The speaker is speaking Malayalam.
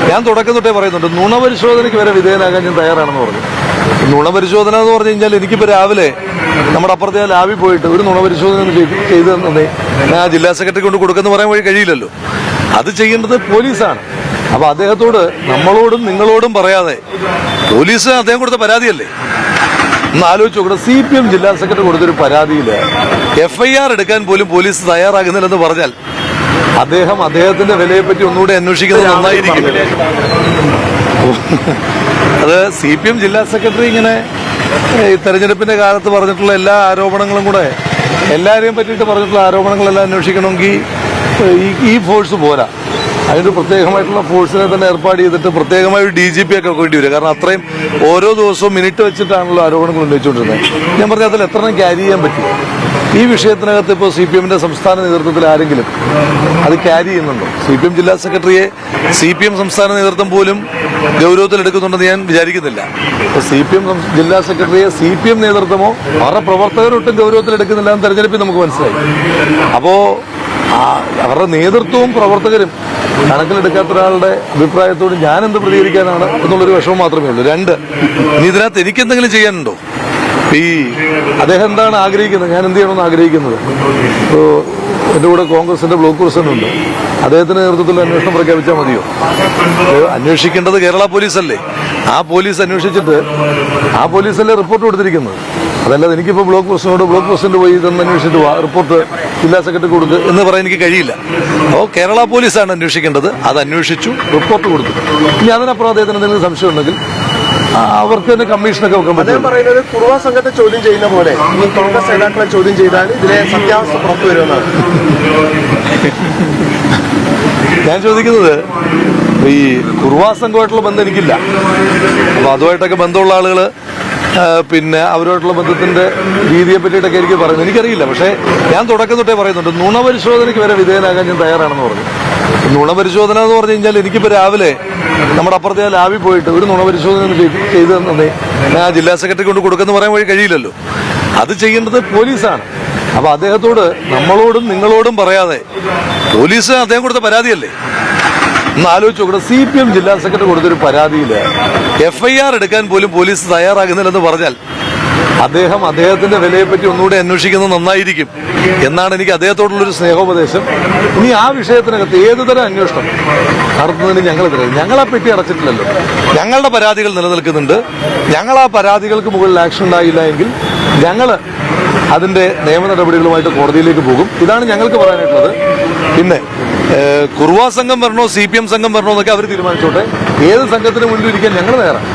ഞാൻ തുടക്കം തൊട്ടേ പറയുന്നുണ്ട്, നുണപരിശോധനയ്ക്ക് വരെ വിധേയനാകാൻ ഞാൻ തയ്യാറാണെന്ന് പറഞ്ഞു. നുണപരിശോധന എന്ന് പറഞ്ഞു കഴിഞ്ഞാൽ എനിക്കിപ്പോൾ രാവിലെ നമ്മുടെ അപ്പുറത്തെ ലാബിൽ പോയിട്ട് ഒരു നുണപരിശോധന ചെയ്തു തന്നെ ഞാൻ ജില്ലാ സെക്രട്ടറി കൊണ്ട് കൊടുക്കുന്ന പറയാൻ വഴി കഴിയില്ലല്ലോ. അത് ചെയ്യേണ്ടത് പോലീസാണ്. അപ്പൊ അദ്ദേഹത്തോട് നമ്മളോടും നിങ്ങളോടും പറയാതെ പോലീസ് അദ്ദേഹം കൊടുത്ത പരാതിയല്ലേ ഒന്ന് ആലോചിച്ച് നോക്കണം. CPM ജില്ലാ സെക്രട്ടറി കൊടുത്തൊരു പരാതിയിൽ FIR എടുക്കാൻ പോലും പോലീസ് തയ്യാറാകുന്നില്ലെന്ന് പറഞ്ഞാൽ അദ്ദേഹത്തിന്റെ വിലയെപ്പറ്റി ഒന്നുകൂടെ അന്വേഷിക്കുന്നത് നന്നായിരിക്കും. അത് CPM ജില്ലാ സെക്രട്ടറി ഇങ്ങനെ ഈ തെരഞ്ഞെടുപ്പിന്റെ കാലത്ത് പറഞ്ഞിട്ടുള്ള എല്ലാ ആരോപണങ്ങളും കൂടെ എല്ലാവരെയും പറ്റിയിട്ട് പറഞ്ഞിട്ടുള്ള ആരോപണങ്ങളെല്ലാം അന്വേഷിക്കണമെങ്കിൽ ഈ ഫോഴ്സ് പോരാ. അതിന് പ്രത്യേകമായിട്ടുള്ള ഫോഴ്സിനെ തന്നെ ഏർപ്പാട് ചെയ്തിട്ട് പ്രത്യേകമായ ഒരു DGP ഒക്കെ വേണ്ടി വരും. കാരണം അത്രയും ഓരോ ദിവസവും മിനിറ്റ് വെച്ചിട്ടാണല്ലോ ആരോപണങ്ങൾ ഉന്നയിച്ചുകൊണ്ടിരുന്നത്. ഞാൻ പറഞ്ഞാൽ അതിൽ എത്ര ക്യാരി ചെയ്യാൻ പറ്റും? ഈ വിഷയത്തിനകത്ത് ഇപ്പോൾ CPMന്റെ സംസ്ഥാന നേതൃത്വത്തിൽ ആരെങ്കിലും അത് ക്യാരി ചെയ്യുന്നുണ്ടോ? CPM ജില്ലാ സെക്രട്ടറിയെ CPM സംസ്ഥാന നേതൃത്വം പോലും ഗൗരവത്തിലെടുക്കുന്നുണ്ടെന്ന് ഞാൻ വിചാരിക്കുന്നില്ല. ഇപ്പോൾ CPM ജില്ലാ സെക്രട്ടറിയെ CPM നേതൃത്വമോ അവരുടെ പ്രവർത്തകരൊട്ടും ഗൗരവത്തിലെടുക്കുന്നില്ല എന്ന് തെരഞ്ഞെടുപ്പിൽ നമുക്ക് മനസ്സിലായി. അപ്പോൾ അവരുടെ നേതൃത്വവും പ്രവർത്തകരും കണക്കിലെടുക്കാത്ത ഒരാളുടെ അഭിപ്രായത്തോട് ഞാൻ എന്ത് പ്രതികരിക്കാനാണ് എന്നുള്ളൊരു വിഷമം മാത്രമേ ഉള്ളൂ. രണ്ട്, ഇനി ഇതിനകത്ത് എനിക്കെന്തെങ്കിലും ചെയ്യാനുണ്ടോ? ഈ അദ്ദേഹം എന്താണ് ആഗ്രഹിക്കുന്നത്, ഞാൻ എന്ത് ചെയ്യണമെന്ന് ആഗ്രഹിക്കുന്നത്? ഇപ്പോൾ എൻ്റെ കൂടെ കോൺഗ്രസിന്റെ ബ്ലോക്ക് പ്രസിഡന്റ് ഉണ്ട്. അദ്ദേഹത്തിന്റെ നേതൃത്വത്തിൽ അന്വേഷണം പ്രഖ്യാപിച്ചാൽ മതിയോ? അന്വേഷിക്കേണ്ടത് കേരള പോലീസല്ലേ? ആ പോലീസ് അന്വേഷിച്ചിട്ട് ആ പോലീസല്ലേ റിപ്പോർട്ട് കൊടുത്തിരിക്കുന്നത്. അതല്ലാതെ എനിക്കിപ്പോൾ ബ്ലോക്ക് പ്രസിഡന്റ് പോയി ഇതൊന്ന് അന്വേഷിച്ചിട്ട് റിപ്പോർട്ട് ജില്ലാ സെക്രട്ടറി കൊടുത്ത് എന്ന് പറയാൻ എനിക്ക് കഴിയില്ല. അപ്പോൾ കേരള പോലീസാണ് അന്വേഷിക്കേണ്ടത്. അത് അന്വേഷിച്ചു, റിപ്പോർട്ട് കൊടുത്തു. ഇനി അതിനപ്പുറം അദ്ദേഹത്തിന് എന്തെങ്കിലും സംശയം ഉണ്ടെങ്കിൽ അവർക്ക് തന്നെ കമ്മീഷനൊക്കെ വെക്കാൻ പറ്റും. പറയുന്നത് കുറുവ സംഘത്തെ ചോദ്യം ചെയ്യുന്ന പോലെ കോൺഗ്രസ് നേതാക്കളെ ചോദ്യം ചെയ്താൽ ഇതിലെ സത്യാവസ്ഥ പുറത്തു വരുമെന്നാണ് ഞാൻ ചോദിക്കുന്നത്. ഈ കുറുവ സംഘമായിട്ടുള്ള ബന്ധം എനിക്കില്ല. അപ്പോൾ അതുമായിട്ടൊക്കെ ബന്ധമുള്ള ആളുകൾ പിന്നെ അവരുമായിട്ടുള്ള ബന്ധത്തിന്റെ രീതിയെ പറ്റിയിട്ടൊക്കെ എനിക്ക് പറയുന്നത് എനിക്കറിയില്ല. പക്ഷേ ഞാൻ തുടക്കം തൊട്ടേ പറയുന്നുണ്ട്, നുണപരിശോധനയ്ക്ക് വരെ വിധേയനാകാൻ ഞാൻ തയ്യാറാണെന്ന് പറഞ്ഞു. നുണപരിശോധന എന്ന് പറഞ്ഞു കഴിഞ്ഞാൽ എനിക്കിപ്പോൾ രാവിലെ നമ്മുടെ അപ്പുറത്തെ ലാബിൽ പോയിട്ട് ഒരു നുണപരിശോധന ചെയ്തു തന്നെ ഞാൻ ജില്ലാ സെക്രട്ടറി കൊണ്ട് കൊടുക്കുന്ന പറയാൻ വഴി കഴിയില്ലല്ലോ. അത് ചെയ്യേണ്ടത് പോലീസാണ്. അപ്പൊ അദ്ദേഹത്തോട് നമ്മളോടും നിങ്ങളോടും പറയാതെ പോലീസ് അദ്ദേഹം കൊടുത്ത പരാതിയല്ലേ ഒന്ന് ആലോചിച്ച് നോക്കണം. CPM ജില്ലാ സെക്രട്ടറി കൊടുത്തൊരു പരാതിയിൽ FIR എടുക്കാൻ പോലും പോലീസ് തയ്യാറാകുന്നില്ലെന്ന് പറഞ്ഞാൽ അദ്ദേഹത്തിന്റെ വിലയെപ്പറ്റി ഒന്നുകൂടെ അന്വേഷിക്കുന്നത് നന്നായിരിക്കും എന്നാണ് എനിക്ക് അദ്ദേഹത്തോടുള്ളൊരു സ്നേഹോപദേശം. ഇനി ആ വിഷയത്തിനകത്ത് ഏതുതരം അന്വേഷണം നടത്തുന്നതിന് ഞങ്ങൾ ആ പെട്ടി അടച്ചിട്ടില്ലല്ലോ. ഞങ്ങളുടെ പരാതികൾ നിലനിൽക്കുന്നുണ്ട്. ഞങ്ങൾ ആ പരാതികൾക്ക് മുകളിൽ ആക്ഷൻ ഉണ്ടായില്ല എങ്കിൽ ഞങ്ങൾ അതിന്റെ നിയമ നടപടികളുമായിട്ട് കോടതിയിലേക്ക് പോകും. ഇതാണ് ഞങ്ങൾക്ക് പറയാനായിട്ടുള്ളത്. പിന്നെ കുറുവ സംഘം വരണോ CPM സംഘം വരണോ എന്നൊക്കെ അവർ തീരുമാനിച്ചോട്ടെ. ഏത് സംഘത്തിന് മുന്നിൽ ഇരിക്കാൻ ഞങ്ങൾ തയ്യാറാണ്.